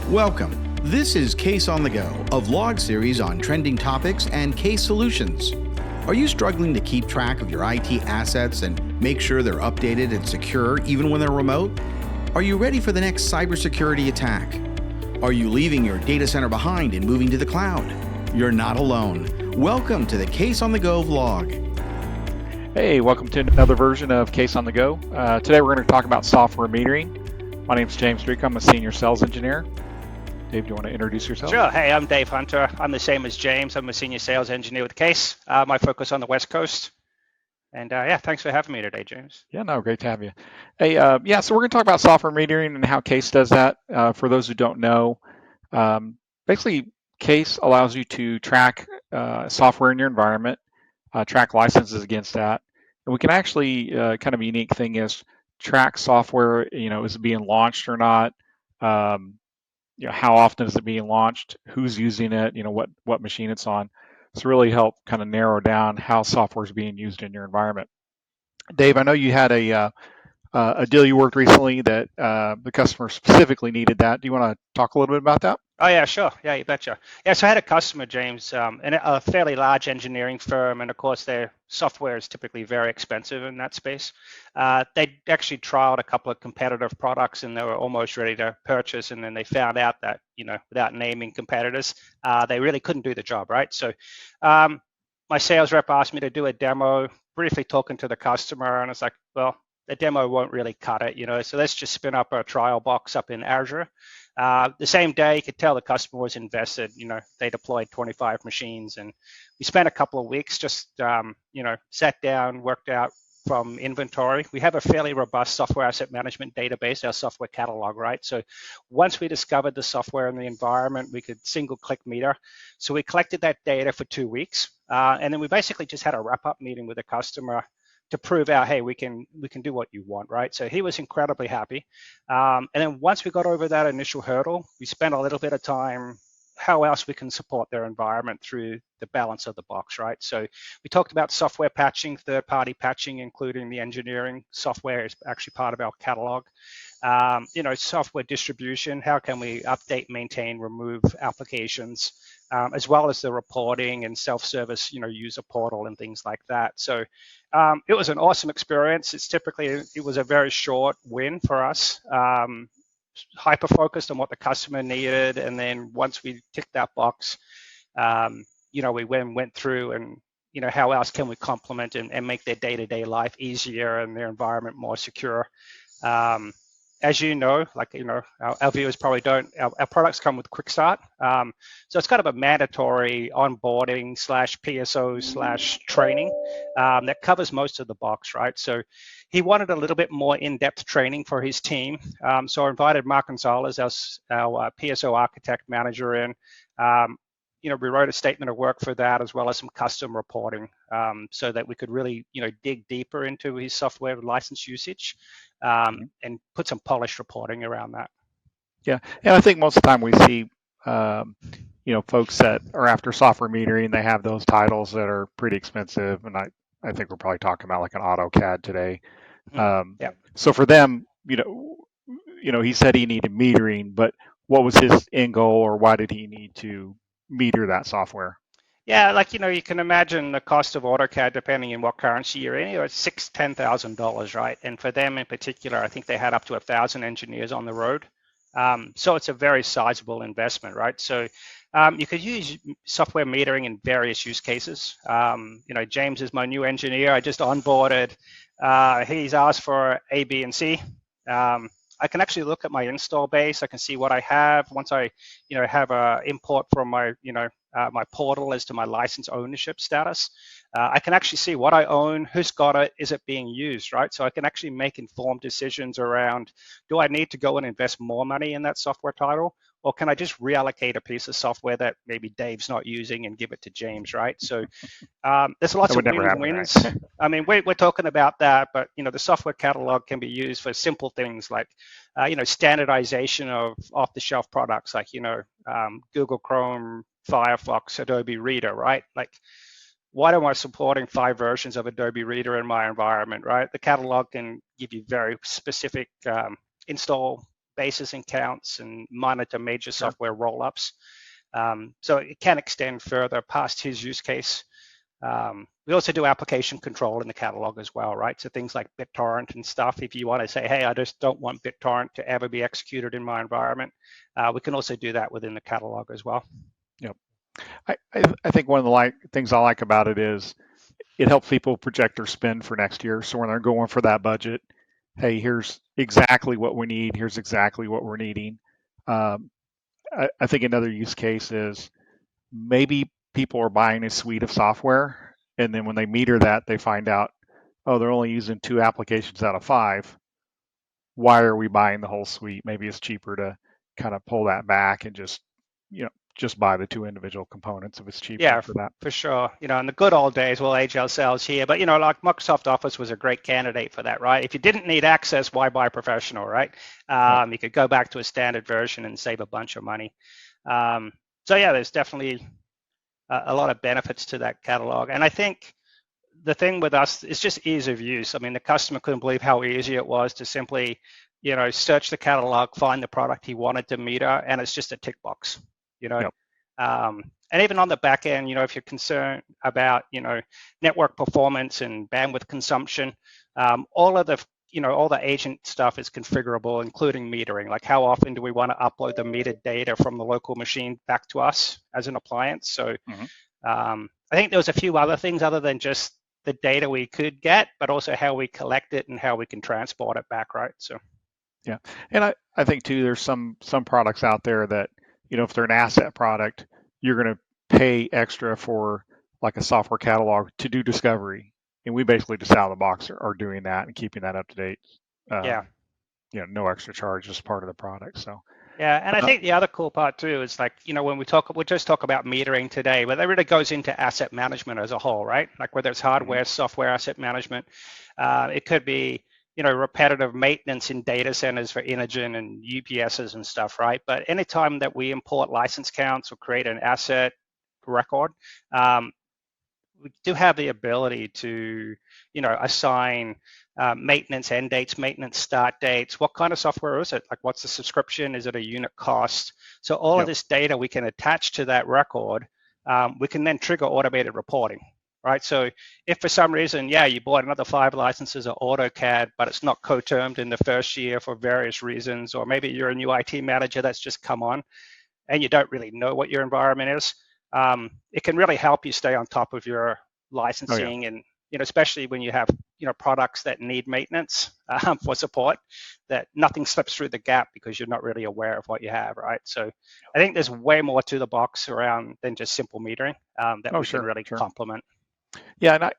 Welcome. This is Case on the Go, a vlog series on trending topics and case solutions. Are you struggling to keep track of your IT assets and make sure they're updated and secure even when they're remote? Are you ready for the next cybersecurity attack? Are you leaving your data center behind and moving to the cloud? You're not alone. Welcome to the Case on the Go vlog. Hey, welcome to another version of Case on the Go. Today we're going to talk about software metering. My name is James Streak. I'm a senior sales engineer. Dave, do you want to introduce yourself? Sure. Hey, I'm Dave Hunter. I'm the same as James. I'm a senior sales engineer with Case. My focus on the West Coast. And thanks for having me today, James. Yeah, no, great to have you. Hey, so we're going to talk about software metering and how Case does that. For those who don't know, basically Case allows you to track software in your environment, track licenses against that. And we can actually, kind of a unique thing is track software, is it being launched or not? How often is it being launched? Who's using it? What machine it's on. So really help kind of narrow down how software is being used in your environment. Dave, I know you had a deal you worked recently that the customer specifically needed that. Do you want to talk a little bit about that? Oh, yeah, sure. Yeah, you betcha. Yeah, so I had a customer, James, and a fairly large engineering firm, and of course their software is typically very expensive in that space. They actually trialed a couple of competitive products and they were almost ready to purchase, and then they found out that, without naming competitors, they really couldn't do the job, right? So my sales rep asked me to do a demo, briefly talking to the customer, and it's like, well, the demo won't really cut it, so let's just spin up a trial box up in Azure. The same day, you could tell the customer was invested. They deployed 25 machines, and we spent a couple of weeks just, sat down, worked out from inventory. We have a fairly robust software asset management database, our software catalog, right? So once we discovered the software in the environment, we could single click meter. So we collected that data for 2 weeks, and then we basically just had a wrap-up meeting with the customer to prove out, hey, we can do what you want, right? So he was incredibly happy. And then once we got over that initial hurdle, we spent a little bit of time how else we can support their environment through the balance of the box, right? So we talked about software patching, third-party patching, including the engineering software is actually part of our catalog. Software distribution, how can we update, maintain, remove applications, as well as the reporting and self-service, user portal and things like that. So it was an awesome experience. It was a very short win for us, hyper-focused on what the customer needed. And then once we ticked that box, we went through and, how else can we complement and make their day-to-day life easier and their environment more secure. As you know, our viewers probably don't, our products come with Quick Start. So it's kind of a mandatory onboarding / PSO / training that covers most of the box, right? So he wanted a little bit more in-depth training for his team. So I invited Mark Gonzalez, our PSO architect manager in. We wrote a statement of work for that, as well as some custom reporting, so that we could really, dig deeper into his software license usage, and put some polished reporting around that. Yeah, and I think most of the time we see, folks that are after software metering, they have those titles that are pretty expensive, and I think we're probably talking about like an AutoCAD today. Yeah. So for them, he said he needed metering, but what was his end goal, or why did he need to meter that software? Yeah, you can imagine the cost of AutoCAD, depending on what currency you're in, it's $6,000-$10,000, right? And for them in particular, I think they had up to 1,000 engineers on the road. So it's a very sizable investment, right? So you could use software metering in various use cases. James is my new engineer. I just onboarded. He's asked for A, B, and C. I can actually look at my install base. I can see what I have. Once I, have a import from my, my portal as to my license ownership status, I can actually see what I own, who's got it, is it being used, right? So I can actually make informed decisions around, do I need to go and invest more money in that software title? Or can I just reallocate a piece of software that maybe Dave's not using and give it to James, right? So there's lots of wins. Right? I mean, we're talking about that, but the software catalog can be used for simple things like, standardization of off-the-shelf products like, Google Chrome, Firefox, Adobe Reader, right? Like, why am I supporting 5 versions of Adobe Reader in my environment, right? The catalog can give you very specific install bases and counts and monitor major software roll-ups. So it can extend further past his use case. We also do application control in the catalog as well, right? So things like BitTorrent and stuff. If you want to say, hey, I just don't want BitTorrent to ever be executed in my environment, we can also do that within the catalog as well. Yep. I think one of the things I like about it is it helps people project their spend for next year. So when they're going for that budget, hey, here's exactly what we need. Here's exactly what we're needing. I think another use case is maybe people are buying a suite of software, and then when they meter that, they find out, oh, they're only using 2 applications out of 5. Why are we buying the whole suite? Maybe it's cheaper to kind of pull that back and just buy the 2 individual components if it's cheaper for that. For sure. In the good old days, we'll age ourselves here, but like Microsoft Office was a great candidate for that, right? If you didn't need Access, why buy Professional, right? You could go back to a standard version and save a bunch of money. So yeah, there's definitely a lot of benefits to that catalog. And I think the thing with us is just ease of use. I mean, the customer couldn't believe how easy it was to simply, search the catalog, find the product he wanted to meter, and it's just a tick box, Yep. And even on the back end, if you're concerned about, network performance and bandwidth consumption, all of the all the agent stuff is configurable, including metering. Like how often do we want to upload the metered data from the local machine back to us as an appliance? So I think there was a few other things other than just the data we could get, but also how we collect it and how we can transport it back, right? So yeah, and I think too, there's some products out there that, if they're an asset product, you're going to pay extra for like a software catalog to do discovery. And we basically just out of the box are doing that and keeping that up to date. No extra charge, just part of the product. So yeah, and I think the other cool part too is like, when we'll just talk about metering today, but that really goes into asset management as a whole, right? Like whether it's hardware, software, asset management, it could be, repetitive maintenance in data centers for Inogen and UPSs and stuff, right? But anytime that we import license counts or create an asset record, we do have the ability to, assign maintenance end dates, maintenance start dates. What kind of software is it? Like, what's the subscription? Is it a unit cost? So all of this data we can attach to that record. We can then trigger automated reporting, right? So if for some reason, you bought another 5 licenses of AutoCAD, but it's not co-termed in the first year for various reasons, or maybe you're a new IT manager that's just come on and you don't really know what your environment is, it can really help you stay on top of your licensing and, especially when you have, products that need maintenance for support, that nothing slips through the gap because you're not really aware of what you have, right? So I think there's way more to the box around than just simple metering that we can really complement. Yeah,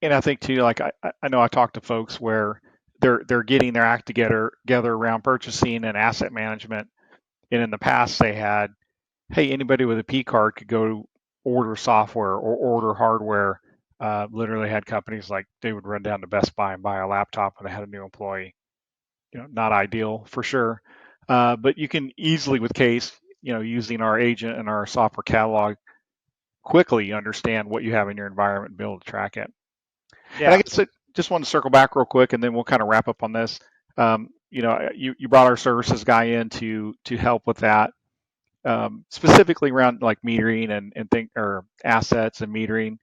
and I think too, like I know I talked to folks where they're getting their act together around purchasing and asset management, and in the past they had, hey, anybody with a P card could go order software or order hardware. Literally had companies like they would run down to Best Buy and buy a laptop when they had a new employee. Not ideal for sure, but you can easily with Case, using our agent and our software catalog, quickly understand what you have in your environment and be able to track it. Yeah. And I guess just want to circle back real quick, and then we'll kind of wrap up on this. You brought our services guy in to help with that, specifically around like metering and or assets and metering.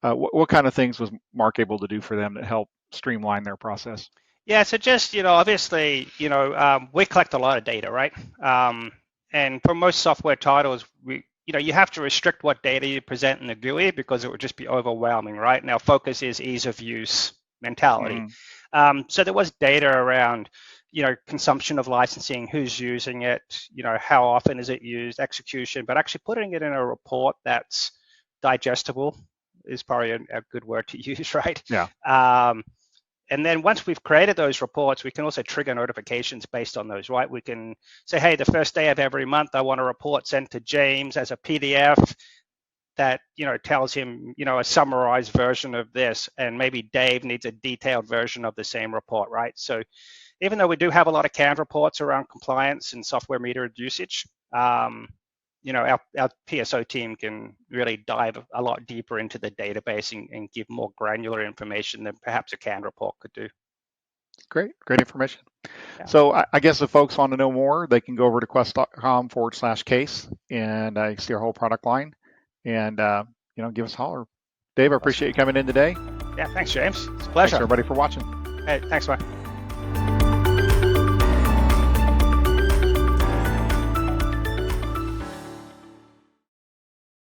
What kind of things was Mark able to do for them to help streamline their process? Yeah, so just, obviously, we collect a lot of data, right? And for most software titles, you have to restrict what data you present in the GUI because it would just be overwhelming, right? And our focus is ease of use mentality. So there was data around, consumption of licensing, who's using it, how often is it used, execution, but actually putting it in a report that's digestible is probably a good word to use, right? Yeah. And then once we've created those reports, we can also trigger notifications based on those, right? We can say, hey, the first day of every month, I want a report sent to James as a PDF that, tells him, a summarized version of this, and maybe Dave needs a detailed version of the same report, right? So even though we do have a lot of canned reports around compliance and software metered usage, our PSO team can really dive a lot deeper into the database and give more granular information than perhaps a canned report could do. Great information. Yeah. So I guess if folks want to know more, they can go over to quest.com/case and see our whole product line, and give us a holler. Dave, I appreciate you coming in today. Yeah, thanks, James. It's a Thanks pleasure. everybody for watching. Hey, thanks, man.